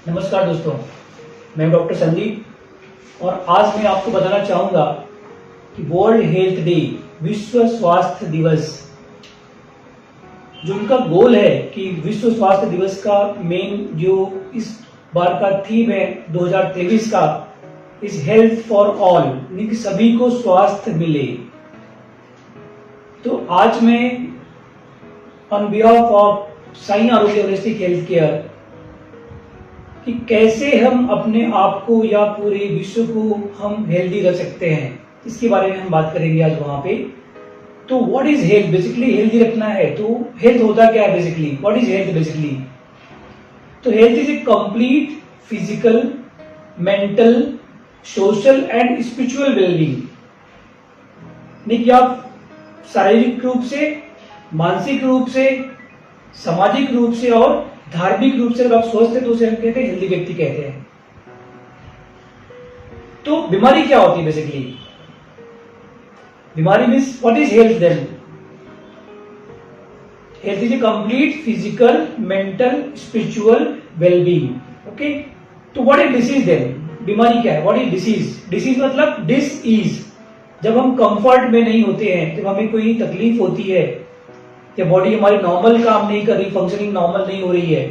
नमस्कार दोस्तों, मैं डॉक्टर संदीप और आज मैं आपको बताना चाहूँगा कि वर्ल्ड हेल्थ डे, विश्व स्वास्थ्य दिवस, जो उनका गोल है कि विश्व स्वास्थ्य दिवस का मेन जो इस बार का थीम है 2023 का इज हेल्थ फॉर ऑल, यानी कि सभी को स्वास्थ्य मिले। तो आज मैं ऑन बिहाफ ऑफ साई आरोग्य होलिस्टिक हेल्थ केयर कि कैसे हम अपने आप को या पूरे विश्व को हम हेल्दी रख सकते हैं, इसके बारे में हम बात करेंगे आज वहां पे। तो what is health? Basically healthy रखना है तो हेल्थ होता क्या है basically? What is health basically? तो health is a complete physical, mental, social and spiritual wellbeing, यानी कि आप शारीरिक रूप से, मानसिक रूप से, सामाजिक रूप से और धार्मिक रूप से अगर आप स्वस्थ है तो उसे हम कहते हैं हेल्दी व्यक्ति कहते हैं। तो बीमारी क्या होती है बेसिकली? बीमारी means what is health then? Health is a complete physical, mental, spiritual wellbeing. Okay, तो व्हाट इज डिसीज देन? बीमारी क्या है? What is disease? डिसीज मतलब डिस इज, जब हम कंफर्ट में नहीं होते हैं, जब हमें कोई तकलीफ होती है या बॉडी हमारी नॉर्मल काम नहीं कर रही, फंक्शनिंग नॉर्मल नहीं हो रही है।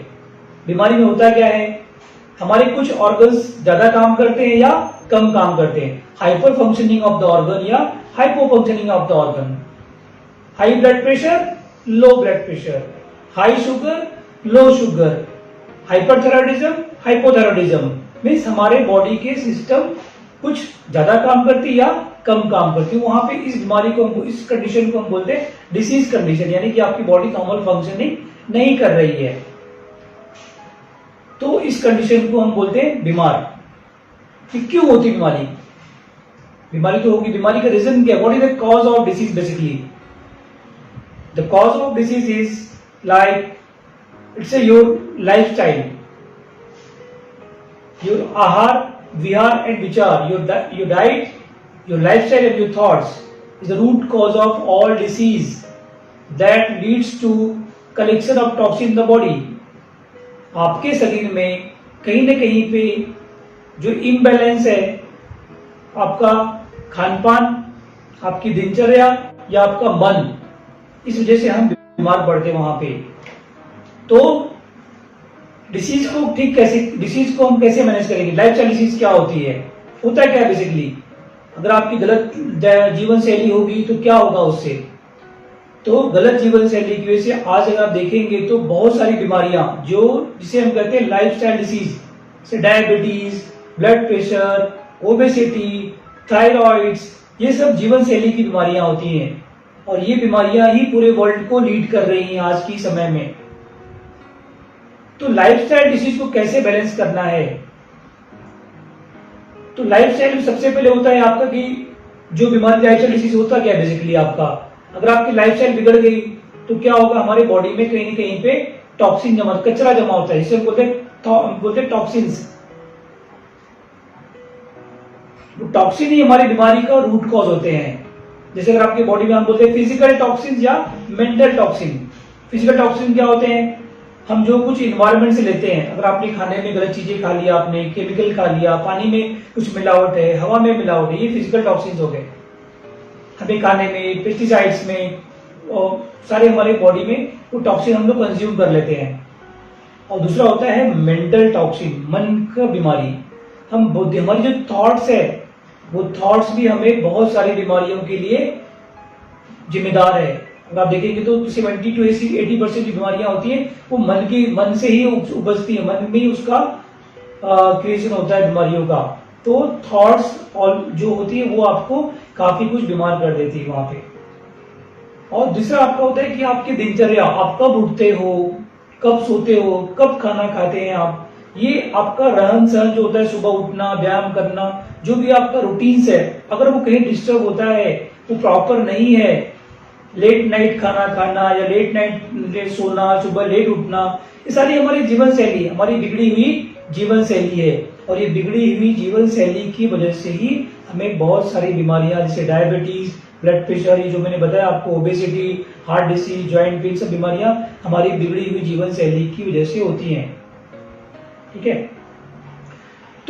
बीमारी में होता क्या है, हमारे कुछ ऑर्गन्स ज्यादा काम करते हैं या कम काम करते हैं, hyper functioning of the organ या hypo functioning of the organ, high blood pressure, low blood pressure, high sugar, low sugar, hyperthyroidism, hypothyroidism. Means हमारे बॉडी के सिस्टम कुछ ज्यादा काम करती या कम काम करती है। वहां पे इस बीमारी को, इस कंडीशन को हम बोलते हैं डिसीज कंडीशन, यानी कि आपकी बॉडी नॉर्मल फंक्शनिंग नहीं कर रही है, तो इस कंडीशन को हम बोलते हैं बीमार। कि क्यों होती बीमारी? बीमारी तो होगी, बीमारी का रीजन क्या है? What is the cause of disease basically? The cause of disease is like it's your lifestyle, your आहार विहार एंड विचार, your diet, your lifestyle and your thoughts is the root cause of all disease that leads to collection of toxin in the body। आपके शरीर में कहीं न कहीं पे जो इम्बैलेंस है, आपका खान पान, आपकी दिनचर्या या आपका मन, इस वजह से हम बीमार पड़ते हैं वहां पे। तो डिसीज को ठीक कैसे, डिसीज को हम कैसे मैनेज करेंगे? लाइफस्टाइल डिसीज क्या होती है? होता है क्या बेसिकली? अगर आपकी गलत जीवन शैली होगी तो क्या होगा उससे? तो गलत जीवन शैली की वजह से आज अगर आप देखेंगे तो बहुत सारी बीमारियां जो जिसे हम कहते हैं लाइफस्टाइल डिसीज, जैसे diabetes, blood pressure, obesity, thyroids, ये सब जीवन शैली की बीमारियां होती हैं और ये बीमारियां ही पूरे वर्ल्ड को लीड कर रही हैं आज की समय में। तो लाइफस्टाइल डिसीज को कैसे बैलेंस करना है? तो लाइफस्टाइल में सबसे पहले होता है आपका कि जो बीमारी, लाइफस्टाइल डिसीज होता क्या है बेसिकली आपका? अगर आपकी लाइफस्टाइल बिगड़ गई तो क्या होगा, हमारे बॉडी में कहीं न कहीं पे टॉक्सिन जमा, कचरा जमा होता है, जिसे बोलते हैं टॉक्सिन्स। टॉक्सिन ही हमारी बीमारी का रूट कॉज होते हैं। जैसे अगर आपकी बॉडी में हम बोलते हैं फिजिकल टॉक्सिन या मेंटल टॉक्सिन। फिजिकल टॉक्सिन क्या होते हैं? हम जो कुछ इन्वायरमेंट से लेते हैं, अगर आपने खाने में गलत चीजें खा लिया, आपने केमिकल खा लिया, पानी में कुछ मिलावट है, हवा में मिलावट है, ये फिजिकल टॉक्सिन्स हो गए। हमें खाने में, पेस्टिसाइड्स में, और सारे हमारे बॉडी में वो टॉक्सिन हम लोग कंज्यूम कर लेते हैं। और दूसरा होता है मेंटल टॉक्सिन, मन का बीमारी। हमारी जो थॉट्स है, वो थॉट्स भी हमें बहुत सारी बीमारियों के लिए जिम्मेदार है। अगर आप देखेंगे तो 70 to 80% की बीमारियां होती हैं वो मन से ही उपजती है, मन में ही उसका क्रिएशन होता है बीमारियों का। तो थॉट्स और जो होती है वो आपको काफी कुछ बीमार कर देती है वहां पे। और दूसरा आपका होता है कि आपकी दिनचर्या, आप कब उठते हो, कब सोते हो, कब खाना खाते हैं आप, ये आपका रहन सहन जो होता है, सुबह उठना, व्यायाम करना, जो भी आपका रूटीन्स है, अगर वो कहीं डिस्टर्ब होता है, वो प्रॉपर नहीं है, लेट नाइट खाना खाना या लेट नाइट सोना, सुबह लेट उठना, ये सारी हमारी जीवन शैली, हमारी बिगड़ी हुई जीवन शैली है। और ये बिगड़ी हुई जीवन शैली की वजह से ही हमें बहुत सारी बीमारियां, जैसे डायबिटीज, ब्लड प्रेशर, ये जो मैंने बताया आपको, obesity, heart disease, joint pain, सब बीमारियां हमारी बिगड़ी हुई जीवन शैली की वजह से होती हैं। ठीक है।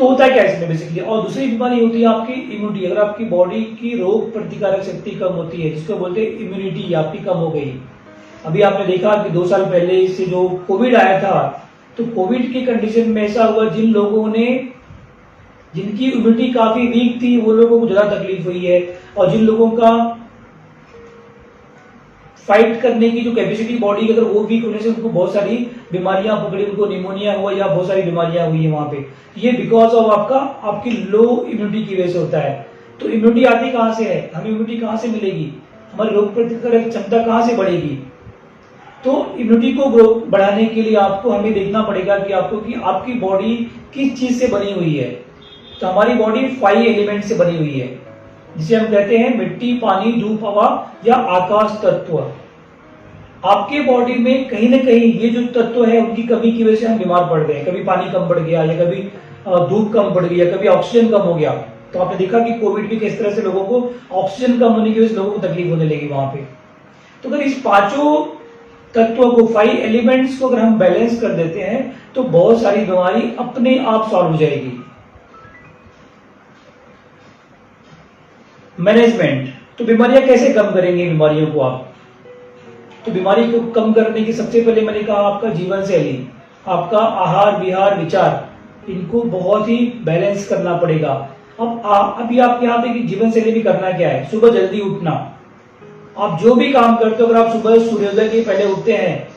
तो होता है क्या इसमें बेसिकली। और दूसरी बीमारी होती है आपकी इम्यूनिटी। अगर आपकी बॉडी की रोग प्रतिकारक शक्ति कम होती है, जिसको बोलते हैं इम्यूनिटी आपकी कम हो गई। अभी आपने देखा कि 2 साल पहले से जो कोविड आया था, तो कोविड के कंडीशन में ऐसा हुआ, जिन लोगों ने जिनकी इम्यूनिटी काफी वीक थी वो लोगों को ज्यादा तकलीफ हुई है, और जिन लोगों का फाइट करने की जो कैपेसिटी बॉडी की अगर वो वीक होने से उनको बहुत सारी बीमारियां पकड़ी, उनको निमोनिया हुआ या बहुत सारी बीमारियां हुई है वहां पे। ये बिकॉज ऑफ आपकी लो इम्यूनिटी की वजह से होता है। तो इम्यूनिटी आती कहां से है, हमें इम्यूनिटी कहां से मिलेगी, हमारी रोग प्रतिकारक क्षमता कहां से बढ़ेगी। तो इम्यूनिटी को ग्रो बढ़ाने के लिए आपको हमें देखना पड़ेगा कि आपकी बॉडी किस चीज से बनी हुई है। तो हमारी बॉडी 5 एलिमेंट से बनी हुई है, जिसे हम कहते हैं मिट्टी, पानी, धूप, हवा या आकाश तत्व। आपके बॉडी में कहीं ना कहीं ये जो तत्व है उनकी कमी की वजह से हम बीमार पड़ गए। कभी पानी कम पड़ गया, या कभी धूप कम पड़ गई, या कभी ऑक्सीजन कम हो गया। तो आपने देखा कि कोविड में किस तरह से लोगों को ऑक्सीजन कम होने की वजह से लोगों को तकलीफ होने लगी वहां पे। तो अगर इस 5 तत्वों को, 5 एलिमेंट्स को अगर हम बैलेंस कर देते हैं तो बहुत सारी बीमारी अपने आप सॉल्व हो जाएगी। मैनेजमेंट, तो बीमारियां कैसे कम करेंगे बीमारियों को आप। तो बीमारी को कम करने की सबसे पहले मैंने कहा आपका जीवन शैली, आपका आहार विहार विचार, इनको बहुत ही बैलेंस करना पड़ेगा। अभी आप यहाँ पे जीवन शैली भी करना क्या है, सुबह जल्दी उठना। आप जो भी काम करते हो, अगर आप सुबह सूर्योदय के पहले उठते हैं,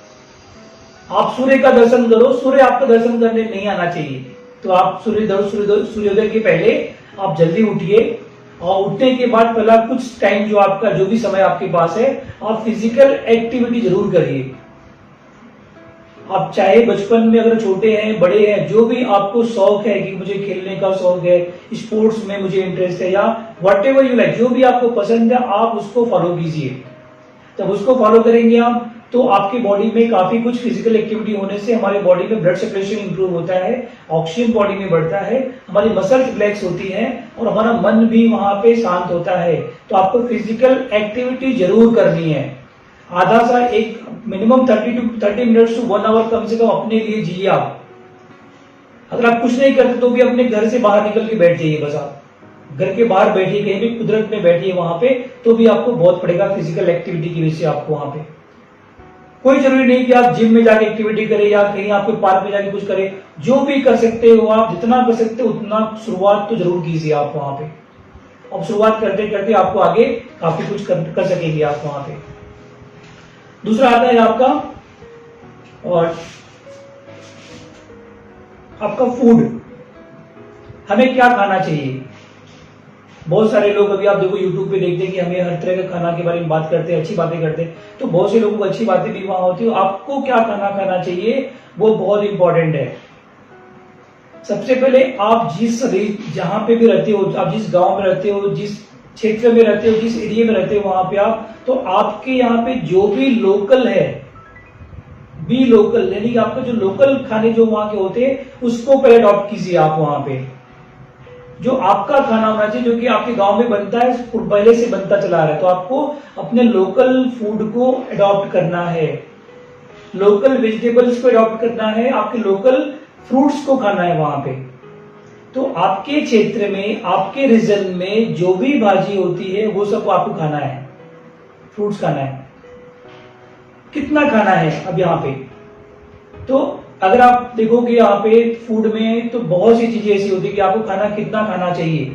आप सूर्य का दर्शन करो। सूर्य आपका दर्शन करने नहीं आना चाहिए, तो आप सूर्योदय के पहले आप जल्दी उठिए। और उठने के बाद पहला कुछ टाइम जो भी समय आपके पास है, आप फिजिकल एक्टिविटी जरूर करिए। आप चाहे बचपन में अगर छोटे हैं बड़े हैं, जो भी आपको शौक है कि मुझे खेलने का शौक है, स्पोर्ट्स में मुझे इंटरेस्ट है, या वट एवर यू लाइक, जो भी आपको पसंद है आप उसको फॉलो कीजिए। तब उसको फॉलो करेंगे आप, तो आपकी बॉडी में काफी कुछ फिजिकल एक्टिविटी होने से हमारे बॉडी में ब्लड सर्कुलेशन इंप्रूव होता है, ऑक्सीजन बॉडी में बढ़ता है, हमारी मसल्स रिलैक्स होती हैं, और हमारा मन भी वहां पे शांत होता है। तो आपको फिजिकल एक्टिविटी जरूर करनी है। आधा सा एक मिनिमम 30 मिनट्स टू 1 आवर कम से कम अपने लिए जिए आप। अगर आप कुछ नहीं करते तो भी अपने घर से बाहर निकल के बैठ जाइए, बस आप घर के बाहर बैठिए, कहीं भी कुदरत में बैठिए वहां पे, तो भी आपको बहुत पड़ेगा फिजिकल एक्टिविटी की वजह से आपको वहां पे। कोई जरूरी नहीं कि आप जिम में जाके एक्टिविटी करें या कहीं आपके पार्क में जाके कुछ करें, जो भी कर सकते हो आप, जितना कर सकते हो उतना शुरुआत तो जरूर कीजिए आप वहां पे। और शुरुआत करते करते आपको आगे काफी कुछ कर सकेंगे आप वहां पे। दूसरा आता है आपका फूड, हमें क्या खाना चाहिए। बहुत सारे लोग अभी आप देखो यूट्यूब पे देखते हैं कि हमें हर तरह का खाना के बारे में बात करते हैं, अच्छी बातें करते हैं। तो बहुत से लोगों को अच्छी बातें भी वहां होती है। आपको क्या खाना चाहिए वो बहुत इंपॉर्टेंट है। सबसे पहले आप जहां पे भी रहते हो, आप जिस गांव में रहते हो, जिस क्षेत्र में रहते हो, जिस एरिया में रहते हो वहां पे तो आपके यहाँ पे जो भी लोकल है, बी लोकल, यानी कि आपके जो लोकल खाने जो वहां के होते हैं उसको पहले अडॉप्ट कीजिए आप वहां पे। जो आपका खाना होना चाहिए, जो कि आपके गांव में बनता है, पहले से बनता चला आ रहा है, तो आपको अपने लोकल फूड को अडॉप्ट करना है, लोकल वेजिटेबल्स को अडॉप्ट करना है, आपके लोकल फ्रूट्स को खाना है वहां पे। तो आपके क्षेत्र में, आपके रीजन में जो भी भाजी होती है वो सब आपको खाना है, फ्रूट्स खाना है। कितना खाना है अब यहाँ पे, तो अगर आप देखोगे यहाँ पे फूड में तो बहुत सी चीजें ऐसी होती है कि आपको खाना कितना खाना चाहिए।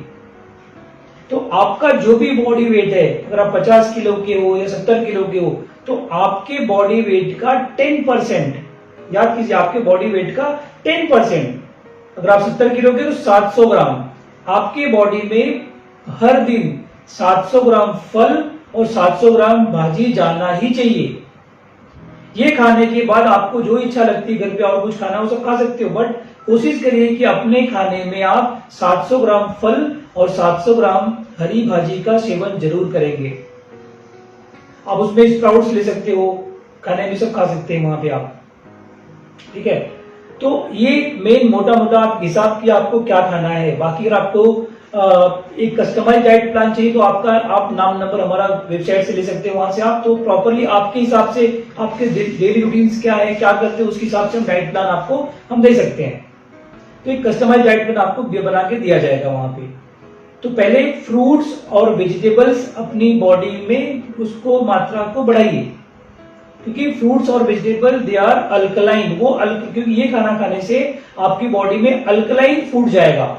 तो आपका जो भी बॉडी वेट है, अगर आप 50 किलो के हो या 70 किलो के हो, तो आपके बॉडी वेट का 10%, याद कीजिए आपके बॉडी वेट का 10%, अगर आप 70 किलो के तो 700 ग्राम आपके बॉडी में हर दिन 700 ग्राम फल और 700 ग्राम भाजी जाना ही चाहिए। ये खाने के बाद आपको जो इच्छा लगती है घर पे और कुछ खाना वो सब खा सकते हो, बट कोशिश करिए कि अपने खाने में आप 700 ग्राम फल और 700 ग्राम हरी भाजी का सेवन जरूर करेंगे। आप उसमें स्प्राउट्स ले सकते हो, खाने में सब खा सकते हैं वहां पे आप, ठीक है। तो ये मेन मोटा मोटा हिसाब की आपको क्या खाना है। बाकी अगर आपको एक कस्टमाइज डाइट प्लान चाहिए तो आप नाम नंबर हमारा वेबसाइट से ले सकते हैं, वहां से आप तो प्रॉपरली आपके हिसाब से, आपके डेली रूटीन्स क्या है, क्या करते हैं, उसके हिसाब से हम डाइट प्लान आपको हम दे सकते हैं। तो एक कस्टमाइज डाइट प्लान आपको बना के दिया जाएगा वहां पे। तो पहले फ्रूट्स और वेजिटेबल्स अपनी बॉडी में उसको मात्रा को बढ़ाइए, क्योंकि फ्रूट्स और वेजिटेबल दे आर अल्कलाइन, क्योंकि ये खाना खाने से आपकी बॉडी में अल्कलाइन फूड जाएगा,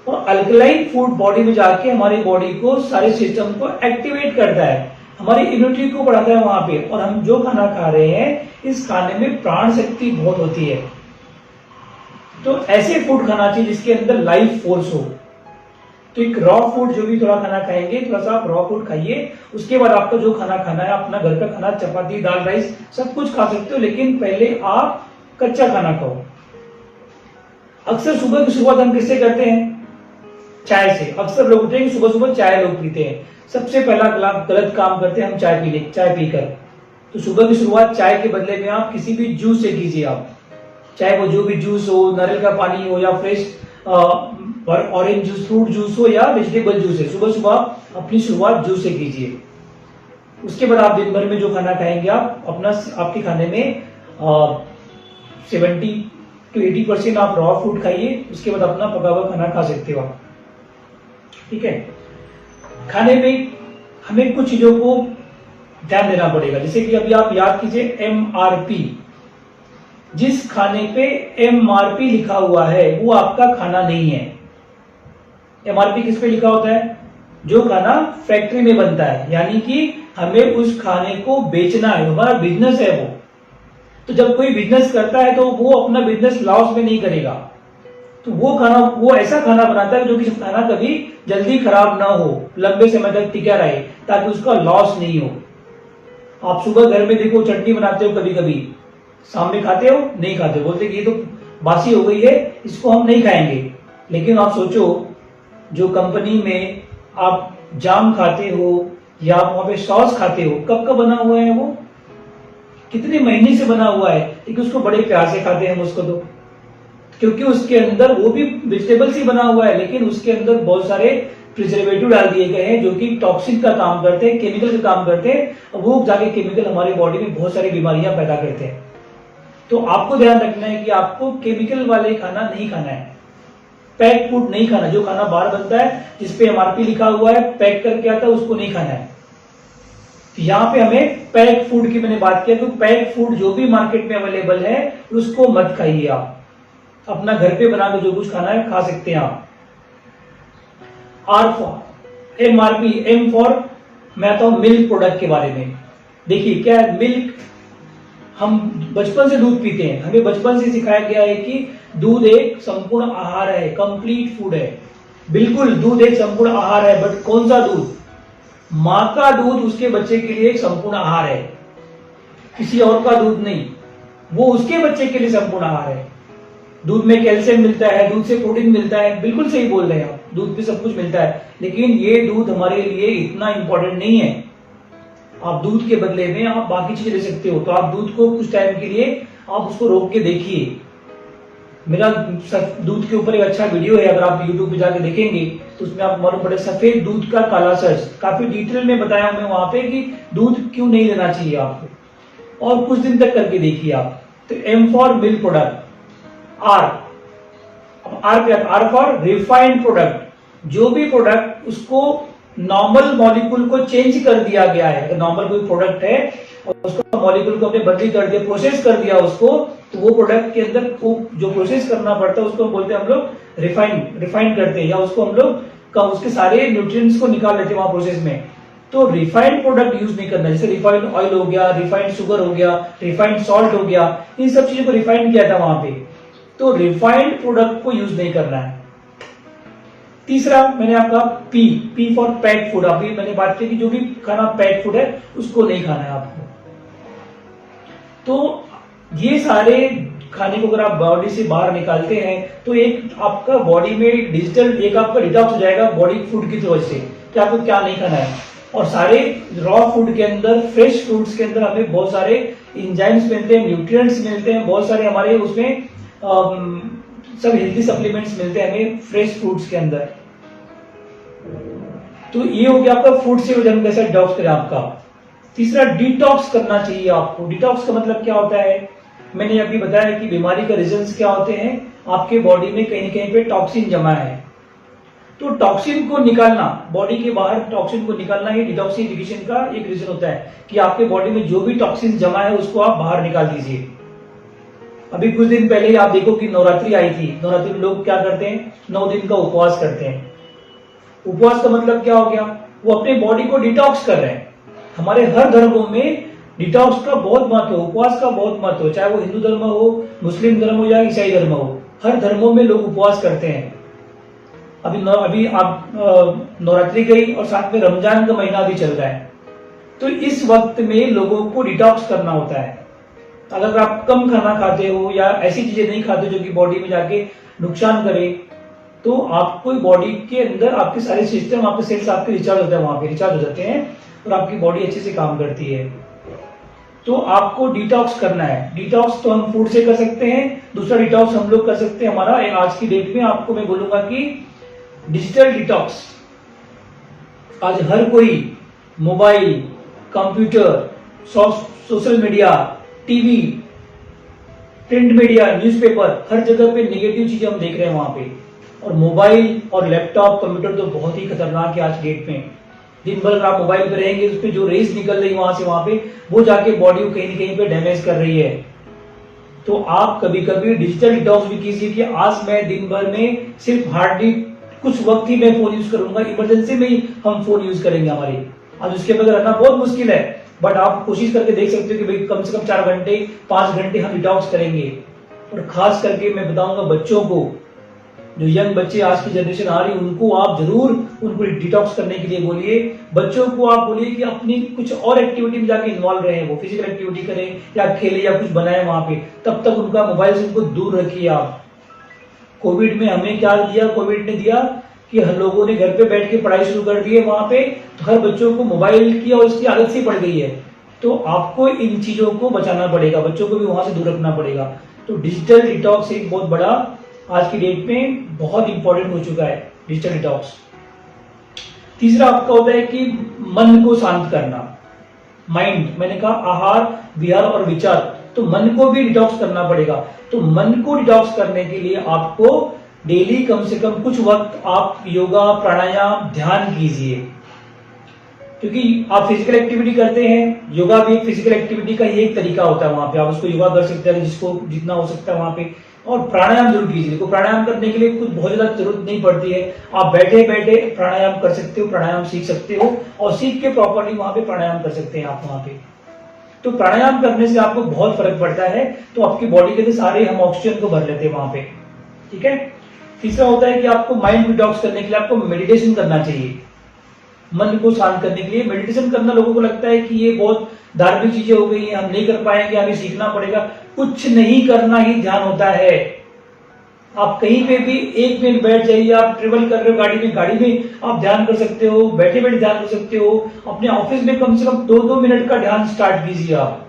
और अल्कलाइन फूड बॉडी में जाके हमारी बॉडी को, सारे सिस्टम को एक्टिवेट करता है, हमारी इम्यूनिटी को बढ़ाता है वहां पे। और हम जो खाना खा रहे हैं, इस खाने में प्राण शक्ति बहुत होती है। तो ऐसे फूड खाना चाहिए जिसके अंदर लाइफ फोर्स हो। तो एक रॉ फूड, जो भी थोड़ा खाना खाएंगे, थोड़ा सा आप रॉ फूड खाइए। उसके बाद आपका जो खाना खाना है, अपना घर का खाना, चपाती, दाल, राइस, सब कुछ खा सकते हो, लेकिन पहले आप कच्चा खाना खाओ। अक्सर सुबह की शुरुआत हम किससे करते हैं? चाय से। अक्सर लोग उठते हैं कि सुबह सुबह चाय लोग पीते हैं। सबसे पहला गलत काम करते हैं हम, चाय पीकर। तो सुबह की शुरुआत चाय के बदले में आप किसी भी जूस से कीजिए। आप चाहे वो जो भी जूस हो, नारियल का पानी हो, या fresh orange juice, fruit juice हो, या वेजिटेबल जूस है, सुबह सुबह अपनी शुरुआत जूस से कीजिए। उसके बाद आप दिन भर में जो खाना खाएंगे, आप अपना, आपके खाने में 70 to 80% आप रॉ फूड खाइए। उसके बाद अपना पका हुआ खाना खा सकते हो आप। ठीक है। खाने में हमें कुछ चीजों को ध्यान देना पड़ेगा, जैसे कि अभी आप याद कीजिए MRP। जिस खाने पे MRP लिखा हुआ है वो आपका खाना नहीं है। MRP किस पे लिखा होता है? जो खाना फैक्ट्री में बनता है, यानी कि हमें उस खाने को बेचना है, हमारा बिजनेस है वो। तो जब कोई बिजनेस करता है तो वो अपना बिजनेस लॉस में नहीं करेगा। तो वो ऐसा खाना बनाता है जो कि खाना कभी जल्दी खराब ना हो, लंबे समय तक टिका रहे, ताकि उसका लॉस नहीं हो। आप सुबह घर में देखो चटनी बनाते हो, कभी कभी शाम में खाते हो, नहीं खाते, बोलते कि ये तो बासी हो गई है, इसको हम नहीं खाएंगे। लेकिन आप सोचो, जो कंपनी में आप जाम खाते हो या आप वहां पे सॉस खाते हो, कब का बना हुआ है वो? कितने महीने से बना हुआ है, लेकिन उसको बड़े प्यार से खाते हैं हम उसको, तो क्योंकि उसके अंदर वो भी वेजिटेबल्स ही बना हुआ है, लेकिन उसके अंदर बहुत सारे प्रिजर्वेटिव डाल दिए गए हैं जो कि टॉक्सिन का काम करते हैं, केमिकल का काम करते हैं, और वो जाके केमिकल हमारी बॉडी में बहुत सारी बीमारियां पैदा करते हैं। तो आपको ध्यान रखना है कि आपको केमिकल वाले खाना नहीं खाना है, पैक फूड नहीं खाना। जो खाना बाहर बनता है, जिसपे MRP लिखा हुआ है, पैक करके आता है, उसको नहीं खाना है। तो यहाँ पे हमें पैक फूड की मैंने बात किया, तो पैक फूड जो भी मार्केट में अवेलेबल है उसको मत खाइए। आप अपना घर पे बनाकर जो कुछ खाना है खा सकते हैं आप। R for MRP, M for, मैं आता हूं मिल्क प्रोडक्ट के बारे में। देखिए क्या है मिल्क, हम बचपन से दूध पीते हैं, हमें बचपन से सिखाया गया है कि दूध एक संपूर्ण आहार है, कंप्लीट फूड है। बिल्कुल दूध एक संपूर्ण आहार है, बट कौन सा दूध? माँ का दूध उसके बच्चे के लिए एक संपूर्ण आहार है, किसी और का दूध नहीं, वो उसके बच्चे के लिए संपूर्ण आहार है। दूध में कैल्शियम मिलता है, दूध से प्रोटीन मिलता है, बिल्कुल सही बोल रहे हैं आप, दूध पे सब कुछ मिलता है, लेकिन ये दूध हमारे लिए इतना इंपॉर्टेंट नहीं है। आप दूध के बदले में आप बाकी चीजें ले सकते हो, तो आप दूध को कुछ टाइम के लिए आप उसको रोक के देखिए। मेरा दूध के ऊपर एक अच्छा वीडियो है, अगर आप यूट्यूब पे जाके देखेंगे तो उसमें आप मालूम पड़े, सफेद दूध का काला सर्च, काफी डिटेल में बताया मैं वहां पे कि दूध क्यों नहीं लेना चाहिए आपको, और कुछ दिन तक करके देखिए आप। तो M for milk product, R for refined product. जो भी प्रोडक्ट उसको नॉर्मल मॉलिक्यूल को चेंज कर दिया गया है, अगर नॉर्मल कोई प्रोडक्ट है और उसको मॉलिक्यूल को हमने बदली कर दिया, प्रोसेस कर दिया उसको, तो वो प्रोडक्ट के अंदर जो प्रोसेस करना पड़ता है उसको बोलते हैं हम लोग रिफाइंड करते हैं, या उसको हम लोग उसके सारे न्यूट्रिएंट्स को निकाल लेते हैं वहां प्रोसेस में। तो रिफाइंड प्रोडक्ट यूज नहीं करना, जैसे रिफाइंड ऑयल हो गया, रिफाइंड शुगर हो गया, रिफाइंड सॉल्ट हो गया, इन सब चीजों को रिफाइंड किया था वहां पे। तो रिफाइंड प्रोडक्ट को यूज नहीं करना है। तीसरा मैंने आपका P फॉर पैक फूड, अभी मैंने बात की कि जो भी खाना पैक फूड है उसको नहीं खाना है आपको। तो ये सारे खाने को अगर आप बॉडी से बाहर निकालते हैं तो एक आपका बॉडी में डिजिटल एक आपका डिटॉक्स हो जाएगा बॉडी फूड की वजह से कि आपको क्या नहीं खाना है। और सारे रॉ फूड के अंदर, फ्रेश फ्रूट्स के अंदर हमें बहुत सारे इंजाइम्स मिलते हैं, न्यूट्रिएंट्स मिलते हैं, बहुत सारे हमारे उसमें सब हेल्थी सप्लीमेंट्स मिलते हैं हमें फ्रेश फ्रूट्स के अंदर। तो ये हो गया आपका फूड से हम कैसे डिटॉक्स करें आपका। तीसरा डिटॉक्स करना चाहिए आपको। डिटॉक्स का मतलब क्या होता है? मैंने अभी बताया कि बीमारी का रीजंस क्या होते हैं, आपके बॉडी में कहीं न कहीं पे टॉक्सिन जमा है। तो टॉक्सिन को निकालना, बॉडी के बाहर टॉक्सिन को निकालना, ये डिटॉक्सिफिकेशन का एक रीजन होता है कि आपके बॉडी में जो भी टॉक्सिन जमा है उसको आप बाहर निकाल दीजिए। अभी कुछ दिन पहले ही आप देखो कि नवरात्रि आई थी। नवरात्रि में लोग क्या करते हैं, 9 दिन का उपवास करते हैं। उपवास का मतलब क्या हो गया, वो अपने बॉडी को डिटॉक्स कर रहे हैं। हमारे हर धर्मों में डिटॉक्स का बहुत महत्व, उपवास का बहुत महत्व, चाहे वो हिंदू धर्म हो, मुस्लिम धर्म हो या ईसाई धर्म हो, हर धर्मों में लोग उपवास करते हैं। अभी आप नवरात्रि गई और साथ में रमजान का महीना भी चल रहा है, तो इस वक्त में लोगों को डिटॉक्स करना होता है। अगर आप कम खाना खाते हो या ऐसी चीजें नहीं खाते जो कि बॉडी में जाके नुकसान करे, तो आपको बॉडी के अंदर आपके सारे सिस्टम, आपके सेल्स आपके रिचार्ज होते हैं, वहां पे रिचार्ज हो जाते हैं और आपकी बॉडी अच्छे से काम करती है। तो आपको डिटॉक्स करना है। डिटॉक्स तो हम फूड से कर सकते हैं, दूसरा डिटॉक्स हम लोग कर सकते हैं हमारा आज की डेट में आपको मैं बोलूंगा कि डिजिटल डिटॉक्स। आज हर कोई mobile, computer, social media, TV, print media, newspaper, हर जगह पे नेगेटिव चीजें हम देख रहे हैं वहां पे। और मोबाइल और लैपटॉप, कंप्यूटर तो बहुत ही खतरनाक है आज डेट में। दिन भर आप मोबाइल पे रहेंगे, उस पर जो रेस निकल रही है वहां से वहां पे, वो जाके बॉडी को कहीं न कहीं पे डैमेज कर रही है। तो आप कभी कभी डिजिटल डिटॉक्स भी कीजिए कि आज मैं दिन भर में सिर्फ हार्डली कुछ वक्त ही मैं फोन यूज करूंगा, इमरजेंसी में ही हम फोन यूज करेंगे हमारी। आज उसके बगैर रहना बहुत मुश्किल है, बट आप कोशिश करके देख सकते हो कि भाई कम से कम 4 घंटे 5 घंटे हम डिटॉक्स करेंगे। और खास करके मैं बताऊंगा बच्चों को, जो यंग बच्चे आज की जनरेशन आ रही है, उनको आप जरूर उनको डिटॉक्स करने के लिए बोलिए। बच्चों को आप बोलिए कि अपनी कुछ और एक्टिविटी में जाके इन्वॉल्व रहे, वो फिजिकल एक्टिविटी करें या खेले या कुछ बनाए वहां पे। तब तक उनका मोबाइल से उनको दूर रखिए आप। कोविड में हमें क्या दिया, कोविड ने दिया कि हर लोगों ने घर पे बैठ के पढ़ाई शुरू कर दी है वहां पे, तो हर बच्चों को मोबाइल की और उसकी आदत सी पड़ गई है। तो आपको इन चीजों को बचाना पड़ेगा, बच्चों को भी वहां से दूर रखना पड़ेगा। तो डिजिटल डिटॉक्स एक बहुत बड़ा आज की डेट में बहुत इंपॉर्टेंट हो चुका है, डिजिटल डिटॉक्स। तीसरा आपका होता है कि मन को शांत करना। माइंड, मैंने कहा आहार, विहार और विचार, तो मन को भी डिटॉक्स करना पड़ेगा। तो मन को डिटॉक्स करने के लिए आपको डेली कम से कम कुछ वक्त आप योगा, प्राणायाम, ध्यान कीजिए। क्योंकि आप फिजिकल एक्टिविटी करते हैं, योगा भी एक फिजिकल एक्टिविटी का ही एक तरीका होता है। वहां पे आप उसको योगा कर सकते हैं जिसको जितना हो सकता है वहां पे। और प्राणायाम जरूर कीजिए। देखो प्राणायाम करने के लिए कुछ बहुत ज्यादा जरूरत नहीं पड़ती है, आप बैठे बैठे प्राणायाम कर सकते हो, प्राणायाम सीख सकते हो और सीख के प्रॉपर्ली वहां पे प्राणायाम कर सकते हैं आप वहां पे। तो प्राणायाम करने से आपको बहुत फर्क पड़ता है। तो आपकी बॉडी के अंदर सारे हम ऑक्सीजन को भर लेते हैं वहां पे, ठीक है। तीसरा होता है कि आपको माइंड डिटॉक्स करने के लिए आपको मेडिटेशन करना चाहिए। मन को शांत करने के लिए मेडिटेशन करना, लोगों को लगता है कि ये बहुत धार्मिक चीजें हो गई हैं, हम नहीं कर पाएंगे, हमें सीखना पड़ेगा। कुछ नहीं करना ही ध्यान होता है। आप कहीं पे भी 1 मिनट बैठ जाइए, आप ट्रेवल कर रहे हो गाड़ी में आप ध्यान कर सकते हो, बैठे बैठे ध्यान कर सकते हो। अपने ऑफिस में कम से कम 2-2 मिनट का ध्यान स्टार्ट कीजिए आप,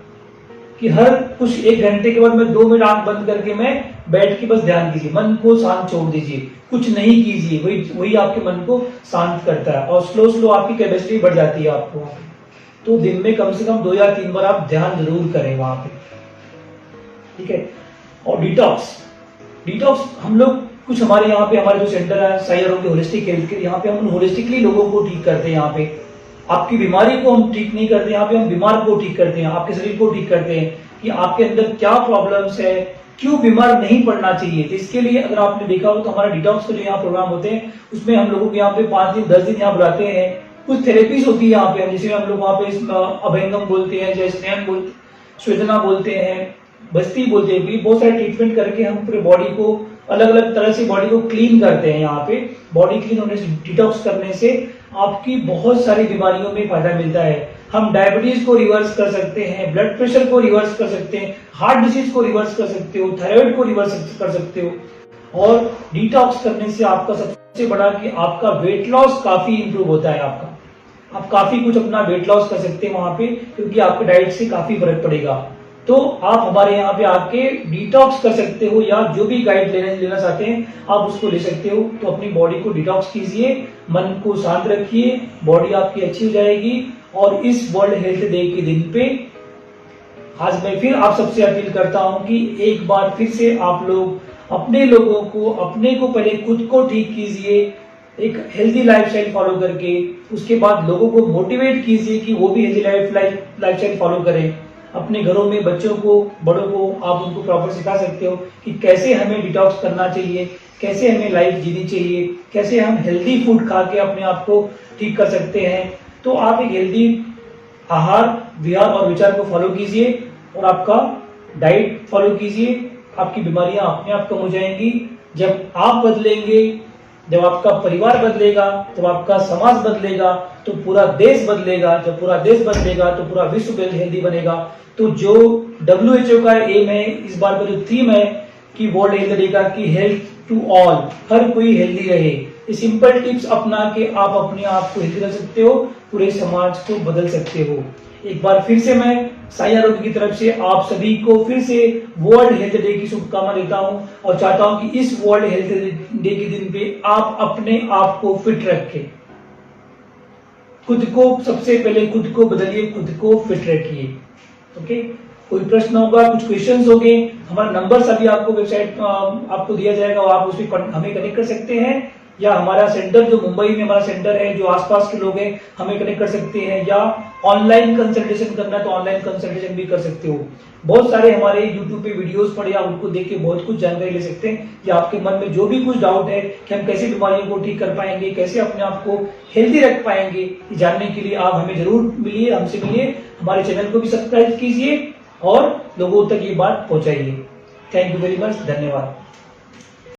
कि हर कुछ 1 घंटे के बाद मैं 2 मिनट आंख बंद करके मैं बैठ के बस ध्यान कीजिए, मन को शांत छोड़ दीजिए, कुछ नहीं कीजिए। वही आपके मन को शांत करता है और स्लो आपकी कैपेसिटी बढ़ जाती है आपको। तो दिन में कम से कम 2 या 3 बार आप ध्यान जरूर करें वहां पे, ठीक है। और डिटॉक्स हम लोग कुछ हमारे यहाँ पे, हमारे जो सेंटर है साई आरोग्य होलिस्टिक हेल्थ के, यहाँ पे हम होलिस्टिकली लोगों को ठीक करते हैं। यहाँ पे आपकी बीमारी को हम ठीक नहीं करते, यहाँ पे हम बीमार को ठीक करते हैं, आपके शरीर को ठीक करते हैं कि आपके अंदर क्या प्रॉब्लम्स है, क्यों बीमार नहीं पड़ना चाहिए। तो इसके लिए अगर आपने देखा हो तो हमारा डिटॉक्स के जो यहाँ प्रोग्राम होते हैं उसमें हम लोगों को यहाँ पे 5 दिन 10 दिन यहाँ बुलाते हैं। कुछ थेरेपीज होती है यहाँ पे, जिसे हम लोग वहाँ पे अभ्यंगम बोलते हैं, जैसे स्नेहन बोलते, स्वेदना बोलते हैं, बस्ती बोलते हैं। बहुत सारे ट्रीटमेंट करके हम पूरे बॉडी को अलग अलग तरह से बॉडी को क्लीन करते हैं। यहाँ पे बॉडी क्लीन होने से, डिटॉक्स करने से आपकी बहुत सारी बीमारियों में फायदा मिलता है। हम डायबिटीज को रिवर्स कर सकते हैं, ब्लड प्रेशर को रिवर्स कर सकते हैं, हार्ट डिसीज को रिवर्स कर सकते हो, थायराइड को रिवर्स कर सकते हो। और डिटॉक्स करने से आपका सबसे बड़ा कि आपका वेट लॉस काफी इंप्रूव होता है। आप काफी कुछ अपना वेट लॉस कर सकते हैं वहां पे, क्योंकि आपके डाइट से काफी फर्क पड़ेगा। तो आप हमारे यहाँ पे आके डिटॉक्स कर सकते हो, या जो भी गाइड लेना चाहते हैं आप उसको ले सकते हो। तो अपनी बॉडी को डिटॉक्स कीजिए, मन को शांत रखिए, बॉडी आपकी अच्छी हो जाएगी। और इस वर्ल्ड हेल्थ डे के दिन पे आज मैं फिर आप सबसे अपील करता हूं कि एक बार फिर से आप लोग अपने लोगों को, अपने को पहले खुद को ठीक कीजिए, एक हेल्दी लाइफस्टाइल फॉलो करके, उसके बाद लोगों को मोटिवेट कीजिए कि वो भी हेल्दी लाइफस्टाइल फॉलो करें। अपने घरों में बच्चों को, बड़ों को आप उनको प्रॉपर सिखा सकते हो कि कैसे हमें डिटॉक्स करना चाहिए, कैसे हमें लाइफ जीनी चाहिए, कैसे हम हेल्दी फूड खा के अपने आप को ठीक कर सकते हैं। तो आप एक हेल्दी आहार, विहार और विचार को फॉलो कीजिए और आपका डाइट फॉलो कीजिए। आपकी बीमारियां अपने आप कम हो जाएंगी। जब आप बदलेंगे, जब आपका परिवार बदलेगा, जब आपका समाज बदलेगा, तो पूरा देश बदलेगा। जब पूरा देश बदलेगा तो पूरा विश्व हेल्दी बनेगा। तो जो WHO का एम है, इस बार का जो थीम है कि वर्ल्ड हेल्थ डे का, कि हेल्थ टू ऑल, हर कोई हेल्दी रहे। ये सिंपल टिप्स अपना के आप अपने आप को हेल्दी रख सकते हो, पूरे समाज को बदल सकते हो। एक बार फिर से मैं साई आरोग्य की तरफ से आप सभी को फिर से वर्ल्ड हेल्थ डे की शुभकामना देता हूं और चाहता हूं कि इस वर्ल्ड हेल्थ डे के दिन पे आप अपने आप को फिट रखें। खुद को सबसे पहले खुद को बदलिए, खुद को फिट रखिए। ओके, कोई प्रश्न होगा, कुछ क्वेश्चंस होंगे, हमारा नंबर सभी आपको वेबसाइट आपको दिया जाएगा, आप उस पर हमें कनेक्ट कर सकते हैं, या हमारा सेंटर जो मुंबई में हमारा सेंटर है, जो आसपास के लोग हैं हमें कनेक्ट कर सकते हैं, या ऑनलाइन कंसल्टेशन करना है तो ऑनलाइन कंसल्टेशन भी कर सकते हो। बहुत सारे हमारे यूट्यूब पे वीडियोस पड़े, आप उनको देख के बहुत कुछ जानकारी ले सकते हैं, या आपके मन में जो भी कुछ डाउट है कि हम कैसे बीमारियों को ठीक कर पाएंगे, कैसे अपने आप को हेल्दी रख पाएंगे, जानने के लिए आप हमें जरूर मिलिए, हमसे मिलिए। हमारे चैनल को भी सब्सक्राइब कीजिए और लोगों तक ये बात पहुंचाइए। थैंक यू वेरी मच, धन्यवाद।